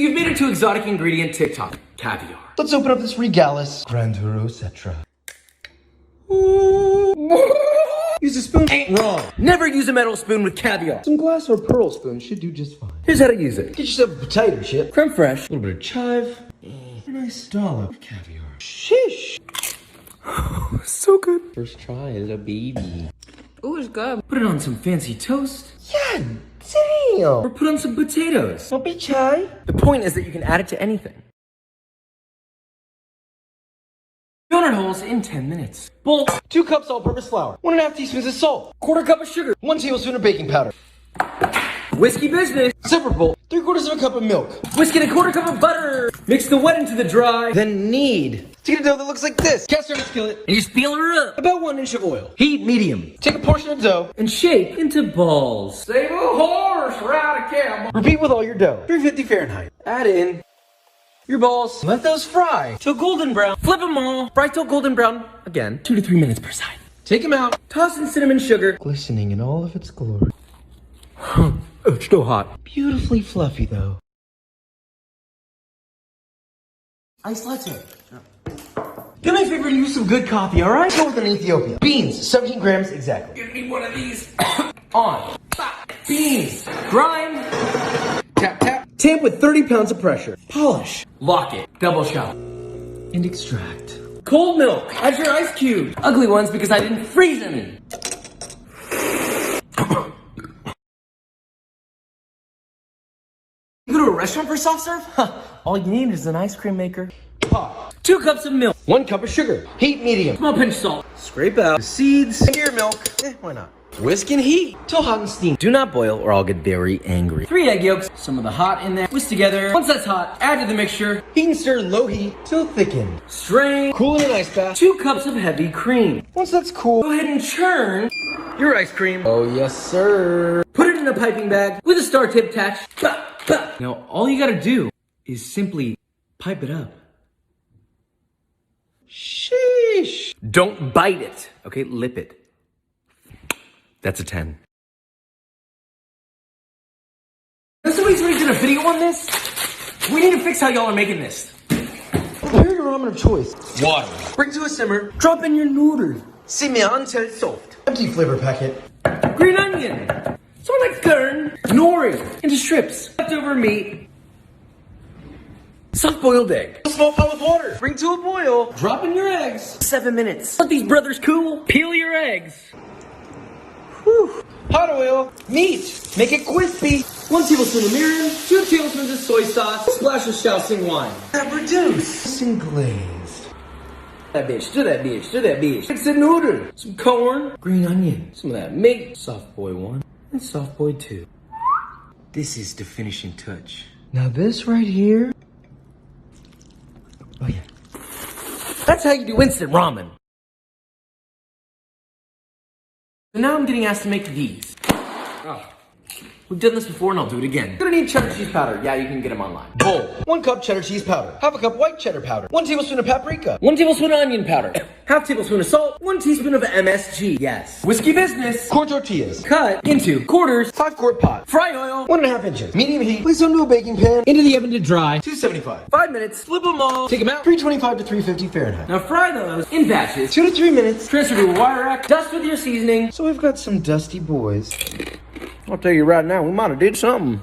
You've made it to exotic ingredient TikTok, caviar. Let's open up this regalis. Grandeur, etc. Use a spoon. Ain't wrong. Never use a metal spoon with caviar. Some glass or pearl spoon should do just fine. Here's how to use it. Get yourself a potato chip. Creme fraiche. A little bit of chive. A nice dollop of caviar. Sheesh. So good. First try as a baby. Ooh, it's good. Put it on some fancy toast. Yeah, damn. Or put on some potatoes. Don't be shy. The point is that you can add it to anything. Donut holes in 10 minutes. Bowl. 2 cups all-purpose flour. 1.5 teaspoons of salt. Quarter cup of sugar. 1 tablespoon of baking powder. Whiskey business. Silver bowl. 3/4 of a cup of milk. Whisk in a quarter cup of butter. Mix the wet into the dry. Then knead. To get a dough that looks like this. Cast iron skillet. And you speel her up. About 1 inch of oil. Heat medium. Take a portion of dough. And shape into balls. Save a horse, ride a camel. Repeat with all your dough. 350 Fahrenheit. Add in your balls. Let those fry Till golden brown. Flip them all. Fry till golden brown. Again, 2 to 3 minutes per side. Take them out. Toss in cinnamon sugar. Glistening in all of its glory. Oh, it's still hot. Beautifully fluffy though. Ice latte. Do me a favor and use some good coffee, alright? Go with an Ethiopia. Beans, 17 grams exactly. Give me one of these. On. Beans. Grind. Tap, tap. Tamp with 30 pounds of pressure. Polish. Lock it. Double shot. And extract. Cold milk. Add your ice cube. Ugly ones because I didn't freeze any. You go to a restaurant for soft serve? Huh. All you need is an ice cream maker. Pot. 2 cups of milk. 1 cup of sugar. Heat medium. Small pinch salt. Scrape out the seeds. Into your milk. Why not? Whisk and heat till hot and steam. Do not boil or I'll get very angry. 3 egg yolks. Some of the hot in there. Whisk together. Once that's hot, add to the mixture. Heat and stir low heat till thickened. Strain. Cool in an ice bath. 2 cups of heavy cream. Once that's cool, Go ahead and churn your ice cream. oh yes sir. Put it in a piping bag with a star tip attached. Bah, bah. Now all you gotta do is simply pipe it up. Sheesh. Don't bite it, okay? Lip it. That's a 10. Somebody's making a video on this? We need to fix how y'all are making this. Prepare your ramen of choice. Water. Bring to a simmer. Drop in your noodles. Simmer until it's soft. Empty flavor packet. Green onion. Someone like kern. Nori. Into strips. Leftover meat. Soft boiled egg. A small pot with water. Bring to a boil. Drop in your eggs. 7 minutes. Let these brothers cool. Peel your eggs. Whew. Hot oil. Meat. Make it crispy. 1 tablespoon of mirin. 2 tablespoons of soy sauce. Splash of Shaoxing wine. Reduce. And glazed. That bitch, do that bitch, do that bitch. Mix the noodle. Some corn. Green onion. Some of that meat. Soft boy 1 and soft boy 2. This is the finishing touch. Now this right here. Oh yeah. That's how you do instant ramen. So now I'm getting asked to make these. Oh. We've done this before and I'll do it again. Gonna need cheddar cheese powder. Yeah, you can get them online. Bowl. 1 cup cheddar cheese powder. Half a cup white cheddar powder. 1 tablespoon of paprika. 1 tablespoon of onion powder. Half tablespoon of salt. 1 teaspoon of MSG. Yes. Whiskey business. Corn tortillas. Cut into quarters. 5-quart pot. Fry oil. 1.5 inches. Medium heat. Place onto a baking pan. Into the oven to dry. 275. 5 minutes. Flip them all. Take them out. 325 to 350 Fahrenheit. Now fry those in batches. 2 to 3 minutes. Transfer to a wire rack. Dust with your seasoning. So we've got some dusty boys. I'll tell you right now, we might have did something.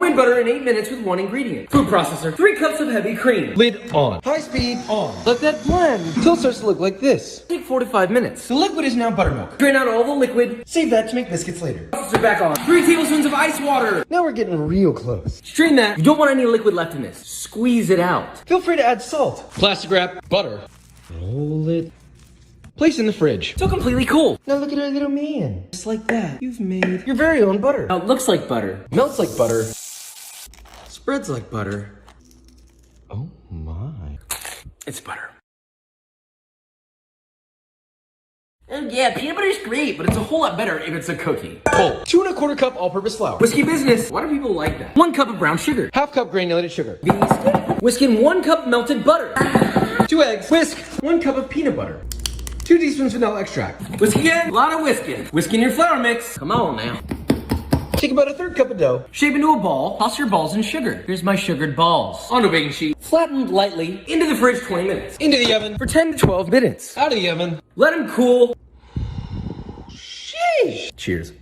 Boil butter in 8 minutes with 1 ingredient. Food processor. 3 cups of heavy cream. Lid on. High speed on. Let that blend until it starts to look like this. Take 4 to 5 minutes. The liquid is now buttermilk. Drain out all the liquid. Save that to make biscuits later. Processor back on. 3 tablespoons of ice water. Now we're getting real close. Strain that. You don't want any liquid left in this. Squeeze it out. Feel free to add salt. Plastic wrap. Butter. Roll it. Place in the fridge. So completely cool. Now look at our little man. Just like that, you've made your very own butter. Now it looks like butter. Melts like butter. Spreads like butter. Oh my. It's butter. Oh yeah, peanut butter is great, but it's a whole lot better if it's a cookie. Bowl. 2 1/4 cup all-purpose flour. Whiskey business. Why do people like that? 1 cup of brown sugar. Half cup granulated sugar. Whisk in 1 cup melted butter. 2 eggs. Whisk. 1 cup of peanut butter. 2 teaspoons vanilla extract. Whisk again. A lot of whisking. Whisk in your flour mix. Come on now. Take about a third cup of dough. Shape into a ball. Toss your balls in sugar. Here's my sugared balls. Onto a baking sheet. Flatten lightly. Into the fridge 20 minutes. Into the oven. For 10 to 12 minutes. Out of the oven. Let them cool. Sheesh. Cheers.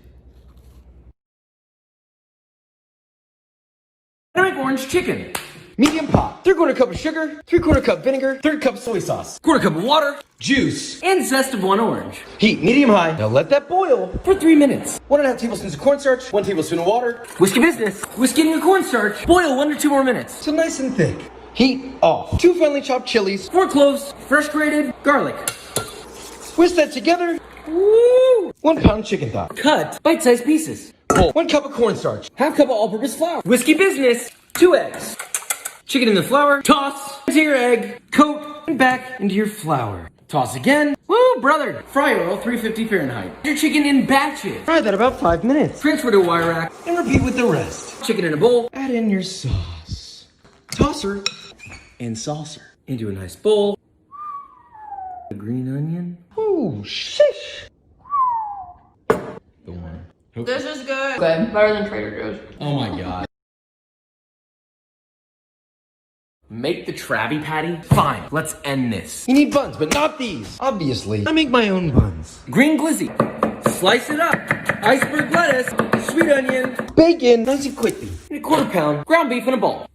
I make orange chicken. Medium pot. 3/4 cup of sugar. 3/4 cup vinegar. 1/3 cup soy sauce. 1/4 cup of water. Juice. And zest of 1 orange. Heat medium high. Now let that boil. For 3 minutes. 1.5 tablespoons of cornstarch. 1 tablespoon of water. Whiskey business. Whisk in your cornstarch. Boil 1 to 2 more minutes. So nice and thick. Heat off. 2 finely chopped chilies. 4 cloves. Fresh grated garlic. Whisk that together. Woo! 1 pound chicken thigh. Cut bite-sized pieces. Bowl. 1 cup of cornstarch. Half cup of all-purpose flour. Whiskey business. 2 eggs. Chicken in the flour. Toss into your egg. Coat and back into your flour. Toss again. Woo, brother. Fry oil 350 Fahrenheit. Your chicken in batches. Fry that about 5 minutes. Transfer to a wire rack. And repeat with the rest. Chicken in a bowl. Add in your sauce. Tosser. And saucer. Into a nice bowl. A green onion. Ooh, shish. The one. This is good. Good. Better than Trader Joe's. Oh my god. Make the Krabby Patty? Fine, let's end this. You need buns, but not these. Obviously. I make my own buns. Green glizzy. Slice it up. Iceberg lettuce. Sweet onion. Bacon. Nice and quickly. And a 1/4 pound ground beef in a bowl.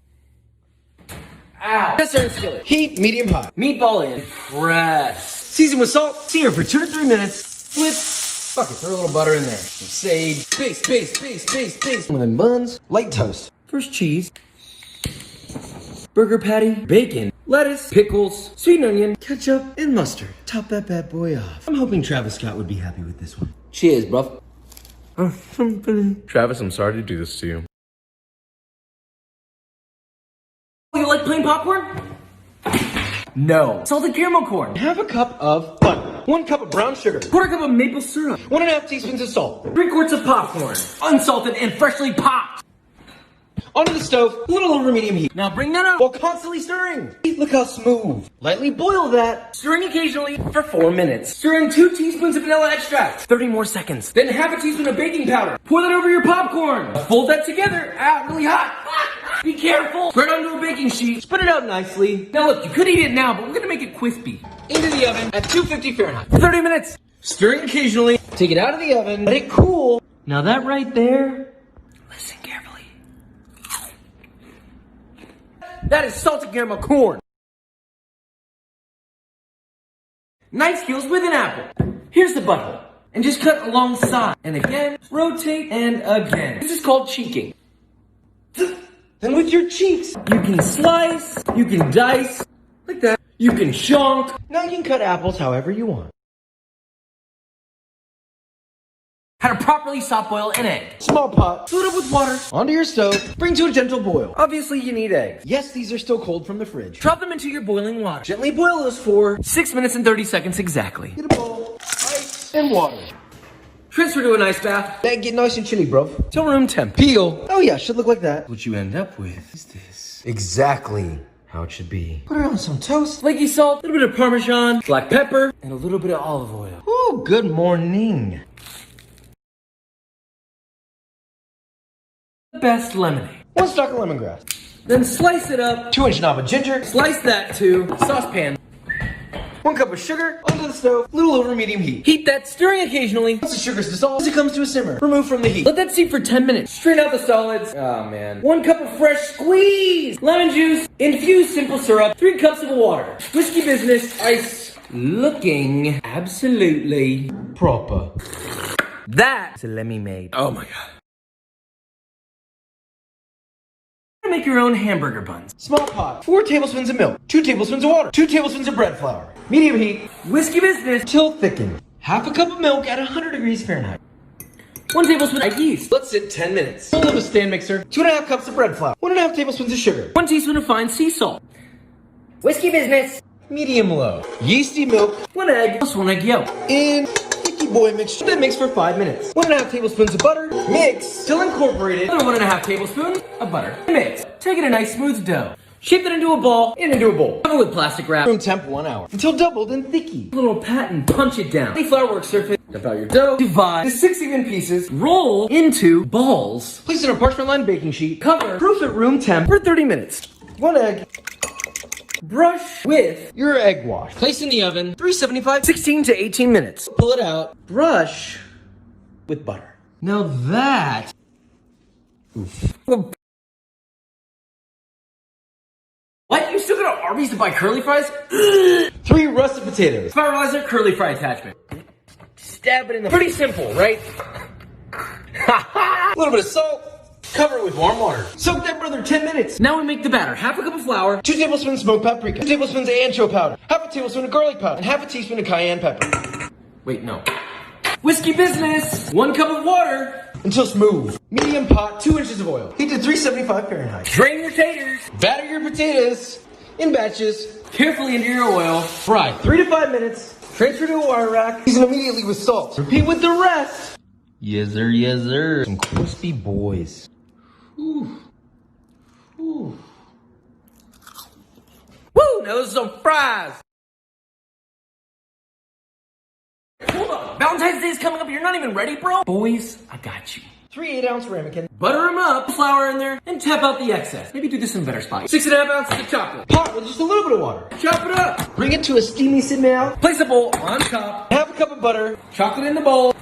Ow. Tester and skillet. Heat medium high. Meatball in. Press. Season with salt. Sear for 2 to 3 minutes. Flip. Fuck it, throw a little butter in there. Some sage. Baste. And then buns. Light toast. First cheese. Burger patty. Bacon. Lettuce. Pickles. Sweet onion. Ketchup and mustard. Top that bad boy off. I'm hoping Travis Scott would be happy with this one. Cheers, bruv. Travis, I'm sorry to do this to you. You like plain popcorn? No. Salted caramel corn. Half a cup of butter. 1 cup of brown sugar. 1/4 cup of maple syrup. 1.5 teaspoons of salt. 3 quarts of popcorn. Unsalted and freshly popped. Onto the stove, a little over medium heat. Now bring that up. While constantly stirring. Look how smooth. Lightly boil that. Stirring occasionally for 4 minutes. Stir in 2 teaspoons of vanilla extract. 30 more seconds. Then half a teaspoon of baking powder. Pour that over your popcorn. Fold that together. Really hot. Be careful. Spread onto a baking sheet. Spread it out nicely. Now look, you could eat it now, but we're gonna make it crispy. Into the oven at 250 Fahrenheit. For 30 minutes. Stirring occasionally. Take it out of the oven. Let it cool. Now that right there, listen carefully. That is salted caramel corn. Knife skills with an apple. Here's the butthole. And just cut alongside. And again, rotate and again. This is called cheeking. Then with your cheeks. You can slice, you can dice, like that. You can chunk. Now you can cut apples however you want. How to properly soft boil an egg. Small pot. Fill it up with water. Onto your stove. Bring to a gentle boil. Obviously you need eggs. Yes, these are still cold from the fridge. Drop them into your boiling water. Gently boil those for 6 minutes and 30 seconds exactly. get a bowl, ice, and water. Transfer to an ice bath. That get nice and chilly, bro. Till room temp. Peel. Oh yeah, should look like that. What you end up with is this. Exactly how it should be. Put it on some toast. Flaky salt, a little bit of Parmesan, black pepper, and a little bit of olive oil. Ooh, good morning. Best lemonade. 1 stalk of lemongrass. Then slice it up. 2-inch knob of ginger. Slice that to saucepan. 1 cup of sugar. Onto the stove. A little over medium heat. Heat that, stirring occasionally. Once the sugar's dissolved, it comes to a simmer. Remove from the heat. Let that steep for 10 minutes. Strain out the solids. Oh man. 1 cup of fresh squeezed lemon juice. Infused simple syrup. 3 cups of water. Whiskey business. Ice. Looking absolutely Proper. That's a lemonade. Oh my god. Make your own hamburger buns. Small pot. 4 tablespoons of milk. 2 tablespoons of water. 2 tablespoons of bread flour. Medium heat. Whiskey business. Till thickened. Half a cup of milk at 100 degrees Fahrenheit. 1 tablespoon of yeast. Let's sit 10 minutes. Full of a stand mixer. 2.5 cups of bread flour. 1.5 tablespoons of sugar. 1 teaspoon of fine sea salt. Whiskey business. Medium low. Yeasty milk. 1 egg. Plus 1 egg yolk. And sticky boy mixture. Then mix for 5 minutes. 1.5 tablespoons of butter. Mix till incorporated. Another 1.5 tablespoons of butter. Mix. Take it a nice smooth dough. Shape that into a ball and into a bowl. Cover with plastic wrap. Room temp 1 hour. Until doubled and thicky. Little pat and punch it down. Lay flour work surface. Dump out your dough. Divide to 6 even pieces. Roll into balls. Place it on a parchment-lined baking sheet. Cover. Proof at room temp For 30 minutes. 1 egg. Brush with Your egg wash. place in the oven. 375. 16 to 18 minutes. Pull it out. Brush with butter. Now that. What? You still go to Arby's to buy curly fries? 3 russet potatoes. Spiralizer curly fry attachment. Stab it in the. Pretty simple, right? A little bit of salt. Cover it with warm water. Soak that brother 10 minutes. Now we make the batter. Half a cup of flour. 2 tablespoons smoked paprika. 2 tablespoons of ancho powder. Half a tablespoon of garlic powder. And half a teaspoon of cayenne pepper. Wait, no. Whiskey business. 1 cup of water. Until smooth. Medium pot, 2 inches of oil. Heat to 375 Fahrenheit. Drain your taters. Batter your potatoes in batches. Carefully into your oil. Fry 3 to 5 minutes. Transfer to a wire rack. Season immediately with salt. Repeat with the rest. Yes, sir. Yes, sir. Some crispy boys. Ooh. Ooh. Woo! Now those are some fries. Hold on. Valentine's Day is coming up. You're not even ready, bro. Boys, I got you. 3 8-ounce ramekin. Butter them up, flour in there, and tap out the excess. Maybe do this in a better spot. 6.5 ounces of chocolate. Pot with just a little bit of water. Chop it up. Bring it to a steamy simmer out. Place a bowl on top. Half a cup of butter. Chocolate in the bowl.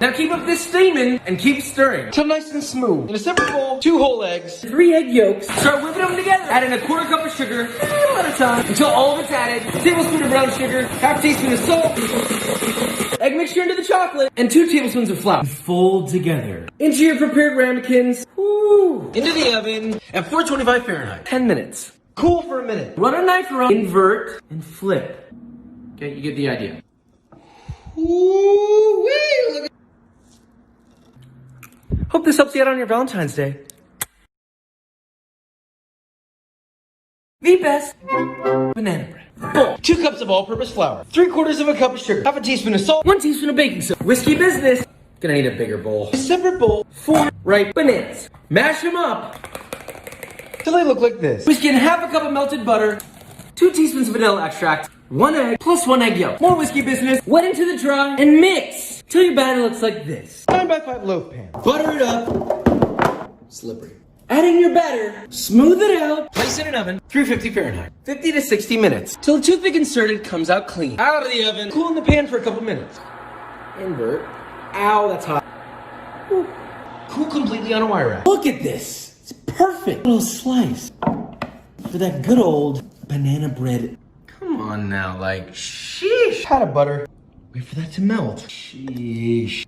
Now keep up this steaming and keep stirring. Till nice and smooth. In a separate bowl, 2 whole eggs. 3 egg yolks. Start whipping them together. Adding a quarter cup of sugar, a little at a time, until all of it's added. A tablespoon of brown sugar, half teaspoon of salt, egg mixture into the chocolate, and 2 tablespoons of flour. Fold together. Into your prepared ramekins. Woo! Into the oven at 425 Fahrenheit. 10 minutes. Cool for a minute. Run a knife around, invert, and flip. Okay, you get the idea. Ooh, wait, look at. Hope this helps you out on your Valentine's Day. The best banana bread. Boom. 2 cups of all-purpose flour. 3/4 of a cup of sugar. Half a teaspoon of salt. 1 teaspoon of baking soda. Whiskey business. Gonna need a bigger bowl. A separate bowl. 4 ripe bananas. Mash them up. Till they look like this. Whisk in half a cup of melted butter. 2 teaspoons of vanilla extract. 1 egg plus 1 egg yolk. More whiskey business. Wet into the dry and mix till your batter looks like this. 9x5 loaf pan. Butter it up. Slippery. Adding your batter. Smooth it out. Place in an oven. 350 Fahrenheit. 50 to 60 minutes. Till the toothpick inserted comes out clean. Out of the oven. Cool in the pan for a couple minutes. Invert. Ow, that's hot. Ooh. Cool completely on a wire rack. Look at this. It's perfect. Little slice for that good old banana bread. Come on now, like, sheesh. Pat of butter. Wait for that to melt. Sheesh.